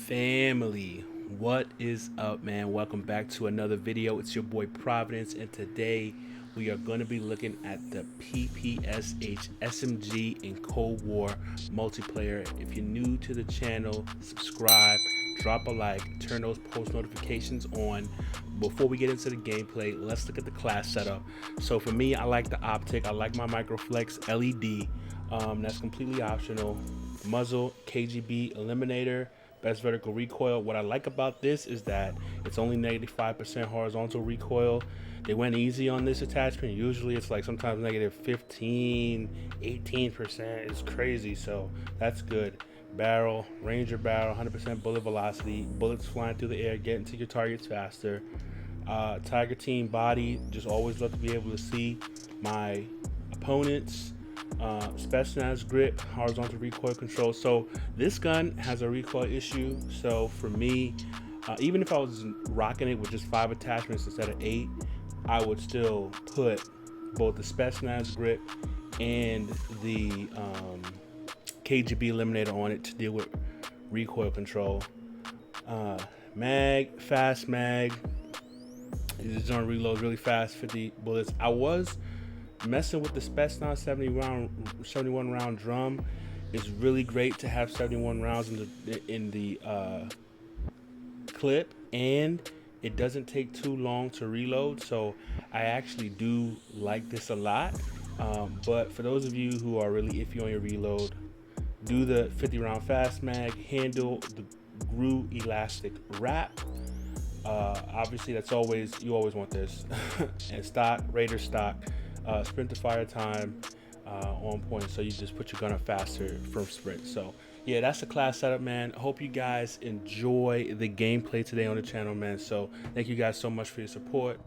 Family, what is up, man? Welcome back to another video. It's your boy Providence, and today we are going to be looking at the PPSH SMG in Cold War multiplayer. If you're new to the channel, subscribe, drop a like, turn those post notifications on. Before we get into the gameplay, let's look at the class setup. So for me, I like the optic. I like my Microflex LED. That's completely optional. Muzzle, KGB eliminator, best vertical recoil. What I like about this is that it's only -5% horizontal recoil. They went easy on this attachment. Usually it's like sometimes -15, 18%. It's crazy, so that's good. Barrel, Ranger barrel, 100% bullet velocity, bullets flying through the air, getting to your targets faster. Tiger Team body, just always love to be able to see my opponents. Specialized grip, horizontal recoil control. So this gun has a recoil issue, so for me, even if I was rocking it with just 5 attachments instead of 8, I would still put both the specialized grip and the KGB eliminator on it to deal with recoil control. Mag, fast mag. This joint reloads really fast, 50 bullets. I was messing with the Spetsnaz 71 round drum. Is really great to have 71 rounds in the clip, and it doesn't take too long to reload, so I actually do like this a lot. But for those of you who are really iffy on your reload, do the 50 round fast mag, handle the GRU elastic wrap. Obviously you always want this. And stock, Raider stock, sprint to fire time on point, so you just put your gun up faster from sprint. So yeah, that's the class setup, man. Hope you guys enjoy the gameplay today on the channel, man. So thank you guys so much for your support.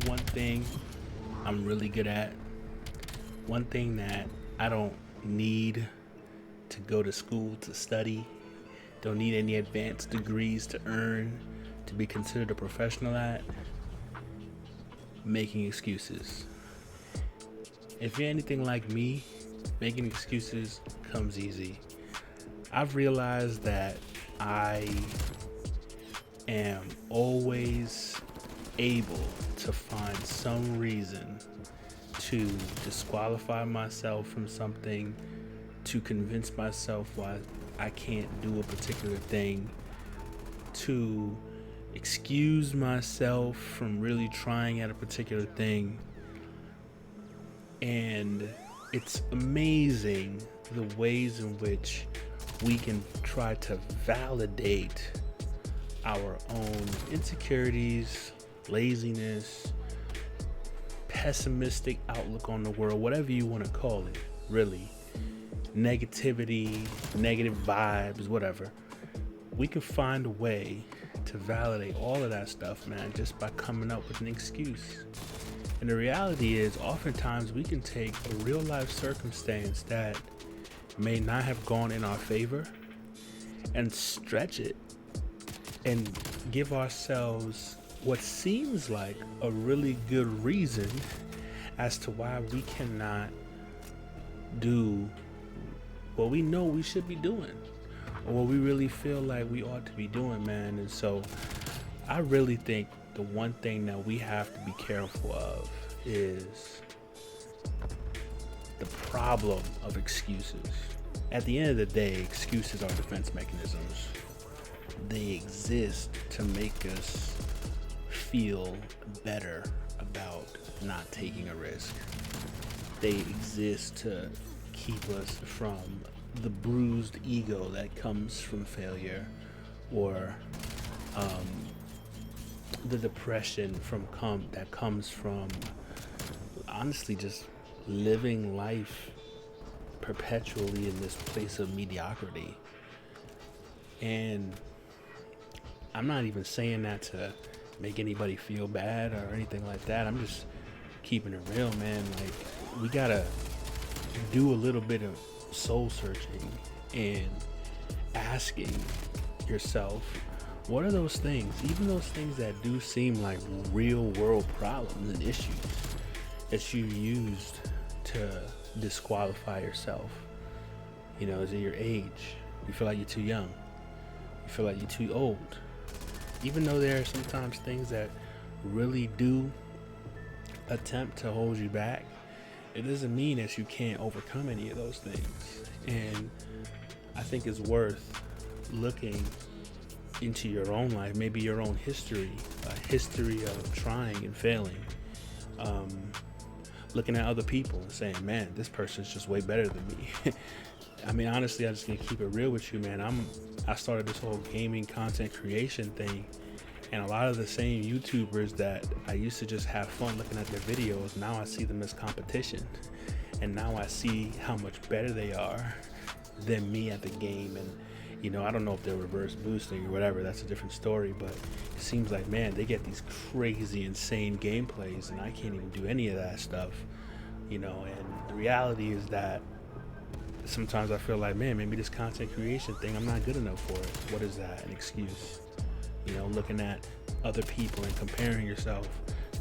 One thing I'm really good at, one thing that I don't need to go to school to study, don't need any advanced degrees to earn, to be considered a professional at, making excuses. If you're anything like me, making excuses comes easy. I've realized that I am always able to find some reason to disqualify myself from something, to convince myself why I can't do a particular thing, to excuse myself from really trying at a particular thing. And it's amazing the ways in which we can try to validate our own insecurities, laziness, pessimistic outlook on the world, whatever you want to call it, really. Negativity, negative vibes, whatever. We can find a way to validate all of that stuff, man, just by coming up with an excuse. And the reality is, oftentimes we can take a real life circumstance that may not have gone in our favor and stretch it and give ourselves what seems like a really good reason as to why we cannot do what we know we should be doing, or what we really feel like we ought to be doing, man. And so I really think the one thing that we have to be careful of is the problem of excuses. At the end of the day, excuses are defense mechanisms. They exist to make us feel better about not taking a risk. They exist to keep us from the bruised ego that comes from failure, or the depression that comes from honestly just living life perpetually in this place of mediocrity. And I'm not even saying that to make anybody feel bad or anything like that. I'm just keeping it real, man. Like, we gotta do a little bit of soul searching and asking yourself, what are those things, even those things that do seem like real world problems and issues, that you used to disqualify yourself? You know, is it your age? You feel like you're too young? You feel like you're too old? Even though there are sometimes things that really do attempt to hold you back, it doesn't mean that you can't overcome any of those things. And I think it's worth looking into your own life, maybe your own history, a history of trying and failing, looking at other people and saying, man, this person's just way better than me. I mean, honestly, I'm just gonna keep it real with you, man. I started this whole gaming content creation thing, and a lot of the same YouTubers that I used to just have fun looking at their videos, now I see them as competition. And now I see how much better they are than me at the game. And, you know, I don't know if they're reverse boosting or whatever, that's a different story, but it seems like, man, they get these crazy, insane gameplays, and I can't even do any of that stuff, you know. And the reality is that sometimes I feel like, man, maybe this content creation thing, I'm not good enough for it. What is that? An excuse? You know, looking at other people and comparing yourself,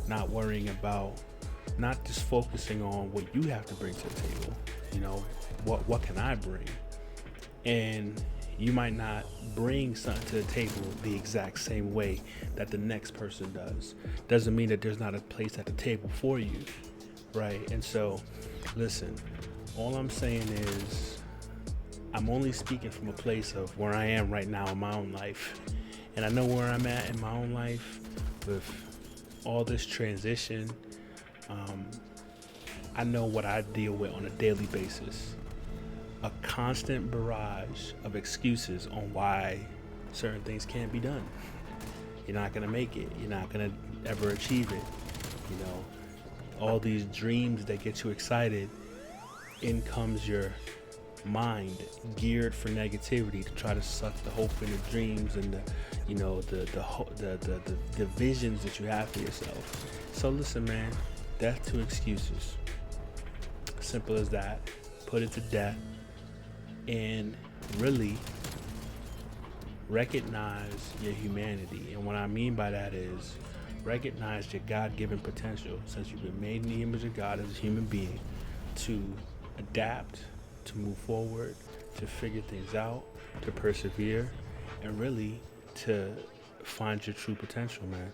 not worrying about, not just focusing on what you have to bring to the table. You know, what can I bring? And you might not bring something to the table the exact same way that the next person does. Doesn't mean that there's not a place at the table for you, right? And so, listen, all I'm saying is, I'm only speaking from a place of where I am right now in my own life. And I know where I'm at in my own life with all this transition. I know what I deal with on a daily basis. A constant barrage of excuses on why certain things can't be done. You're not gonna make it. You're not gonna ever achieve it. You know, all these dreams that get you excited, in comes your mind geared for negativity to try to suck the hope in the dreams and the, you know, the visions that you have for yourself. So listen, man, death to excuses. Simple as that. Put it to death and really recognize your humanity. And what I mean by that is recognize your God-given potential, since you've been made in the image of God as a human being, to adapt, to move forward, to figure things out, to persevere, and really to find your true potential, man.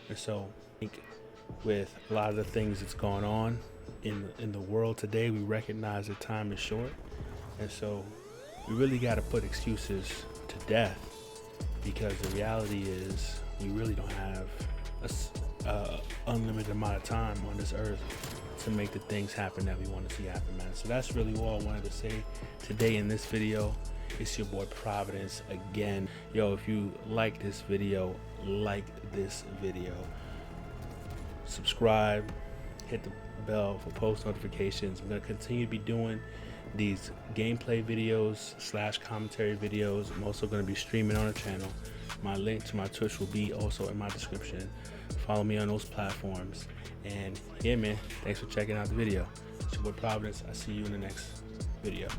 And so I think with a lot of the things that's going on in the world today, we recognize that time is short. And so we really got to put excuses to death, because the reality is we really don't have a unlimited amount of time on this earth to make the things happen that we want to see happen, man. So that's really all I wanted to say today in this video. It's your boy Providence again. Yo, if you like this video, subscribe, hit the bell for post notifications. I'm going to continue to be doing these gameplay videos / commentary videos. I'm also going to be streaming on the channel. My link to my Twitch will be also in my description. Follow me on those platforms. And yeah, man, thanks for checking out the video. It's your boy Providence. I'll see you in the next video.